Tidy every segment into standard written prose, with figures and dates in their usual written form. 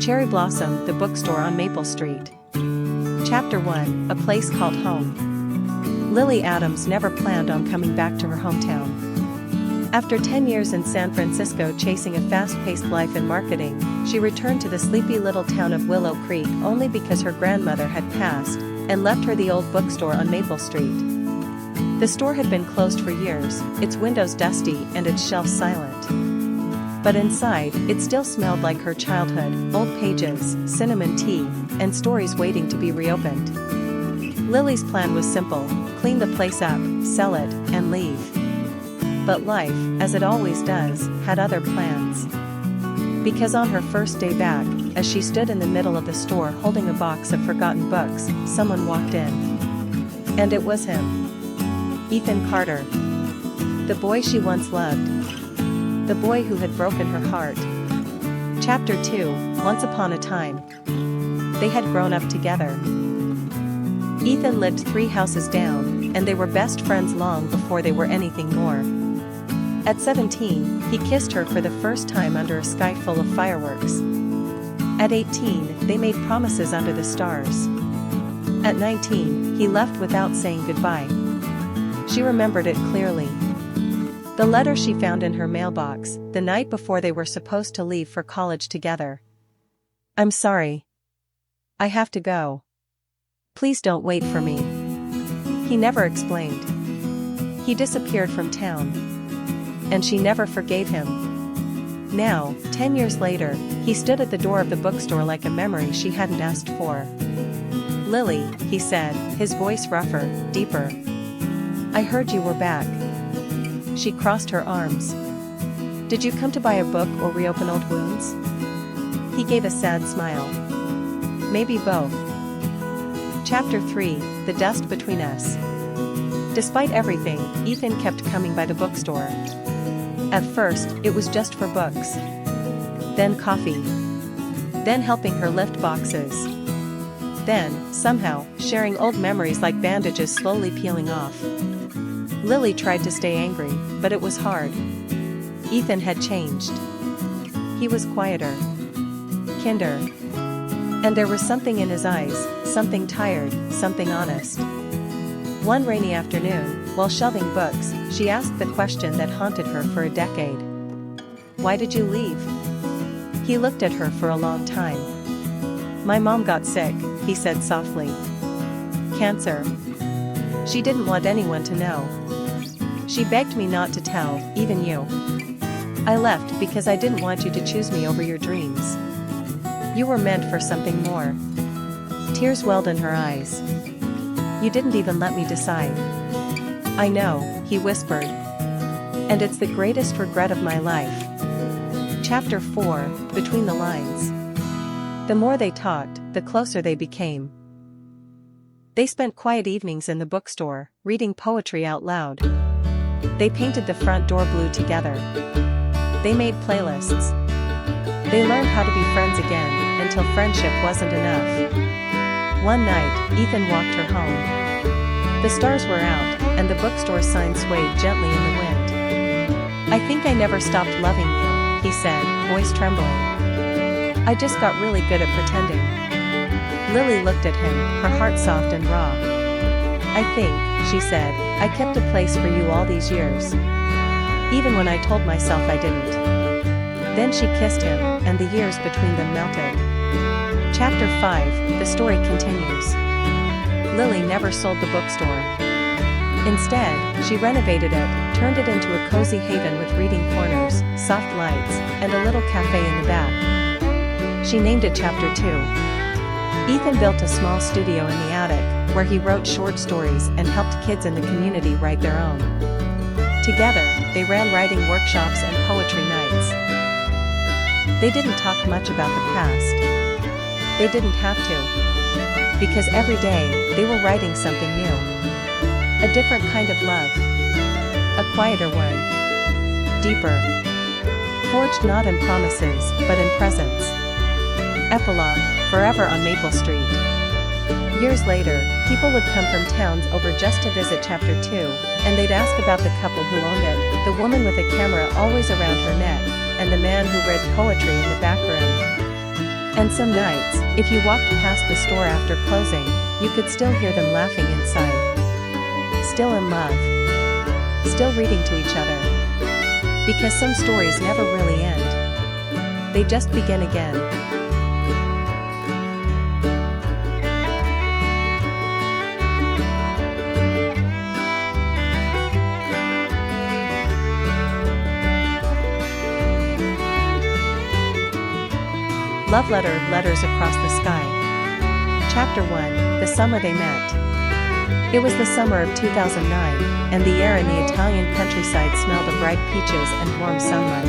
Cherry Blossom, the bookstore on Maple Street. Chapter 1, A Place Called Home. Lily Adams never planned on coming back to her hometown. After 10 years in San Francisco chasing a fast-paced life in marketing, she returned to the sleepy little town of Willow Creek only because her grandmother had passed and left her the old bookstore on Maple Street. The store had been closed for years, its windows dusty and its shelves silent. But inside, it still smelled like her childhood, old pages, cinnamon tea, and stories waiting to be reopened. Lily's plan was simple: clean the place up, sell it, and leave. But life, as it always does, had other plans. Because on her first day back, as she stood in the middle of the store holding a box of forgotten books, someone walked in. And it was him. Ethan Carter. The boy she once loved. The boy who had broken her heart. Chapter 2, Once Upon a Time. They had grown up together. Ethan lived 3 houses down, and they were best friends long before they were anything more. At 17, he kissed her for the first time under a sky full of fireworks. At 18, they made promises under the stars. At 19, he left without saying goodbye. She remembered it clearly. The letter she found in her mailbox, the night before they were supposed to leave for college together. "I'm sorry. I have to go. Please don't wait for me." He never explained. He disappeared from town. And she never forgave him. Now, 10 years later, he stood at the door of the bookstore like a memory she hadn't asked for. "Lily," he said, his voice rougher, deeper. "I heard you were back." She crossed her arms. "Did you come to buy a book or reopen old wounds?" He gave a sad smile. "Maybe both." Chapter 3, The Dust Between Us. Despite everything, Ethan kept coming by the bookstore. At first, it was just for books. Then coffee. Then helping her lift boxes. Then, somehow, sharing old memories like bandages slowly peeling off. Lily tried to stay angry, but it was hard. Ethan had changed. He was quieter. Kinder. And there was something in his eyes, something tired, something honest. One rainy afternoon, while shelving books, she asked the question that haunted her for a decade. "Why did you leave?" He looked at her for a long time. "My mom got sick," he said softly. "Cancer." She didn't want anyone to know. "She begged me not to tell, even you. I left because I didn't want you to choose me over your dreams. You were meant for something more." Tears welled in her eyes. "You didn't even let me decide." "I know," he whispered. "And it's the greatest regret of my life." Chapter 4, Between the Lines. The more they talked, the closer they became. They spent quiet evenings in the bookstore, reading poetry out loud. They painted the front door blue together. They made playlists. They learned how to be friends again, until friendship wasn't enough. One night, Ethan walked her home. The stars were out, and the bookstore sign swayed gently in the wind. "I think I never stopped loving you," he said, voice trembling. "I just got really good at pretending." Lily looked at him, her heart soft and raw. "I think," she said, "I kept a place for you all these years. Even when I told myself I didn't." Then she kissed him, and the years between them melted. Chapter 5, The story continues. Lily never sold the bookstore. Instead, she renovated it, turned it into a cozy haven with reading corners, soft lights, and a little cafe in the back. She named it Chapter 2. Ethan built a small studio in the attic, where he wrote short stories and helped kids in the community write their own. Together, they ran writing workshops and poetry nights. They didn't talk much about the past. They didn't have to. Because every day, they were writing something new. A different kind of love. A quieter one. Deeper. Forged not in promises, but in presence. Epilogue, Forever on Maple Street. Years later, people would come from towns over just to visit Chapter 2, and they'd ask about the couple who owned it, the woman with a camera always around her neck, and the man who read poetry in the back room. And some nights, if you walked past the store after closing, you could still hear them laughing inside. Still in love. Still reading to each other. Because some stories never really end. They just begin again. Love Letter, Letters Across the Sky. Chapter 1, The Summer They Met. It was the summer of 2009, and the air in the Italian countryside smelled of ripe peaches and warm sunlight.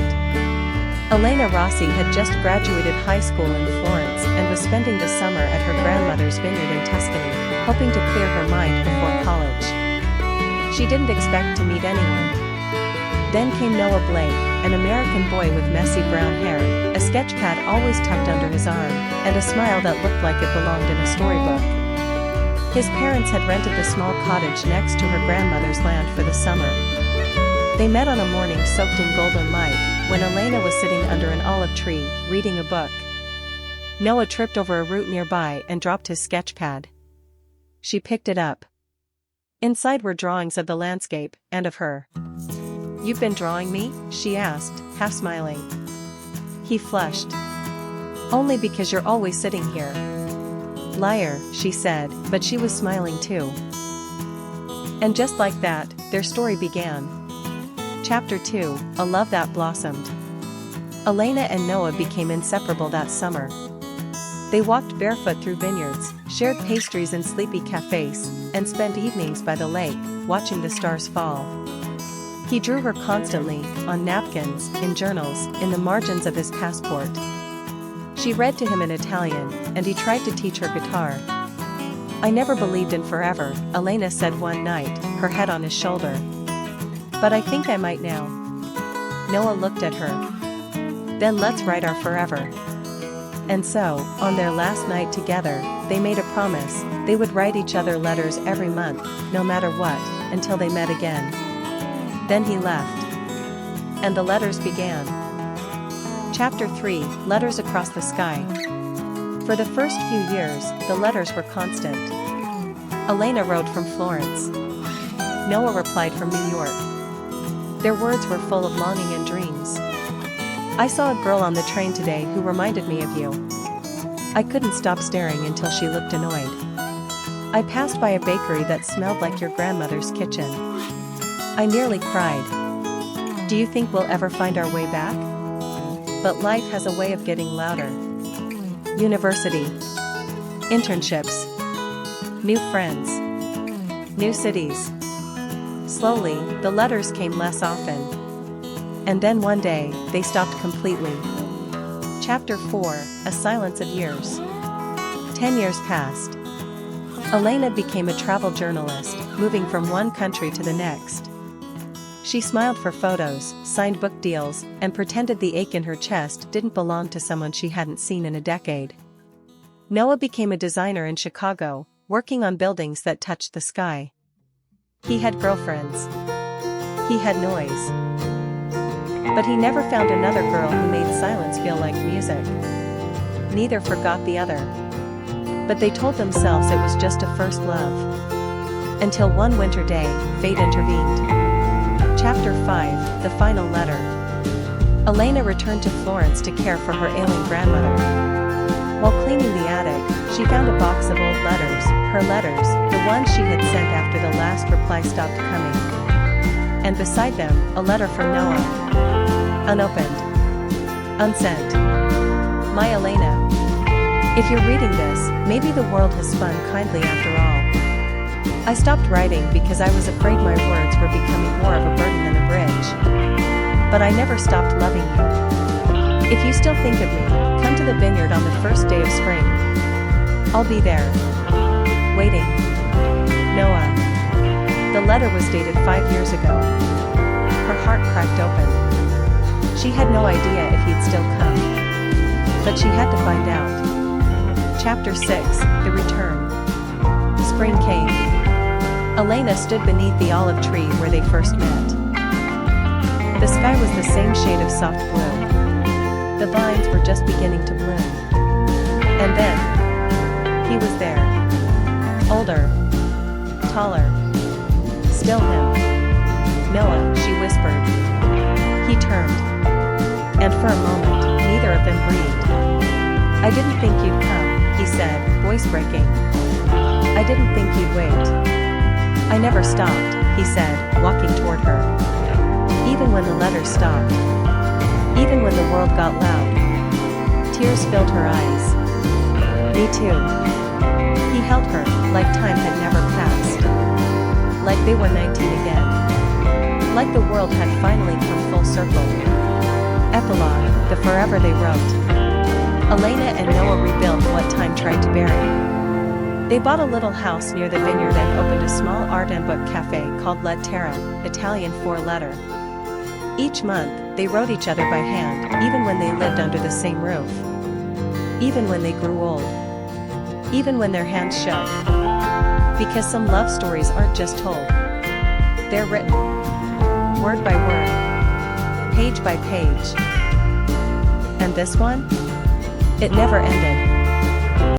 Elena Rossi had just graduated high school in Florence and was spending the summer at her grandmother's vineyard in Tuscany, hoping to clear her mind before college. She didn't expect to meet anyone. Then came Noah Blake, an American boy with messy brown hair, a sketchpad always tucked under his arm, and a smile that looked like it belonged in a storybook. His parents had rented the small cottage next to her grandmother's land for the summer. They met on a morning soaked in golden light, when Elena was sitting under an olive tree, reading a book. Noah tripped over a root nearby and dropped his sketchpad. She picked it up. Inside were drawings of the landscape, and of her. "You've been drawing me?" she asked, half smiling. He flushed. "Only because you're always sitting here." "Liar," she said, but she was smiling too. And just like that, their story began. Chapter 2, A Love That Blossomed. Elena and Noah became inseparable that summer. They walked barefoot through vineyards, shared pastries in sleepy cafes, and spent evenings by the lake, watching the stars fall. He drew her constantly, on napkins, in journals, in the margins of his passport. She read to him in Italian, and he tried to teach her guitar. "I never believed in forever," Elena said one night, her head on his shoulder. "But I think I might now." Noah looked at her. "Then let's write our forever." And so, on their last night together, they made a promise: they would write each other letters every month, no matter what, until they met again. Then he left. And the letters began. Chapter 3, Letters Across the Sky. For the first few years, the letters were constant. Elena wrote from Florence. Noah replied from New York. Their words were full of longing and dreams. "I saw a girl on the train today who reminded me of you. I couldn't stop staring until she looked annoyed. I passed by a bakery that smelled like your grandmother's kitchen. I nearly cried. Do you think we'll ever find our way back? But life has a way of getting louder. University. Internships. New friends. New cities." Slowly, the letters came less often. And then one day, they stopped completely. Chapter 4, A Silence of Years. 10 years passed. Elena became a travel journalist, moving from one country to the next. She smiled for photos, signed book deals, and pretended the ache in her chest didn't belong to someone she hadn't seen in a decade. Noah became a designer in Chicago, working on buildings that touched the sky. He had girlfriends. He had noise. But he never found another girl who made silence feel like music. Neither forgot the other. But they told themselves it was just a first love. Until one winter day, fate intervened. Chapter 5, The Final Letter. Elena returned to Florence to care for her ailing grandmother. While cleaning the attic, she found a box of old letters, her letters, the ones she had sent after the last reply stopped coming. And beside them, a letter from Noah. Unopened. Unsent. My Elena. If you're reading this, maybe the world has spun kindly after all. I stopped writing because I was afraid my words were becoming more of a burden than a bridge. But I never stopped loving you. If you still think of me, come to the vineyard on the first day of spring. I'll be there. Waiting. Noah. The letter was dated 5 years ago. Her heart cracked open. She had no idea if he'd still come. But she had to find out. Chapter 6, The Return. Spring came. Elena stood beneath the olive tree where they first met. The sky was the same shade of soft blue. The vines were just beginning to bloom. And then, he was there. Older. Taller. Still him. Noah, she whispered. He turned. And for a moment, neither of them breathed. I didn't think you'd come, he said, voice breaking. I didn't think you'd wait. I never stopped, he said, walking toward her. Even when the letters stopped. Even when the world got loud. Tears filled her eyes. Me too. He held her, like time had never passed. Like they were 19 again. Like the world had finally come full circle. Epilogue, the forever they wrote. Elena and Noah rebuilt what time tried to bury. They bought a little house near the vineyard and opened a small art and book cafe called Lettera, Italian four-letter. Each month, they wrote each other by hand, even when they lived under the same roof. Even when they grew old. Even when their hands shook. Because some love stories aren't just told. They're written. Word by word. Page by page. And this one? It never ended.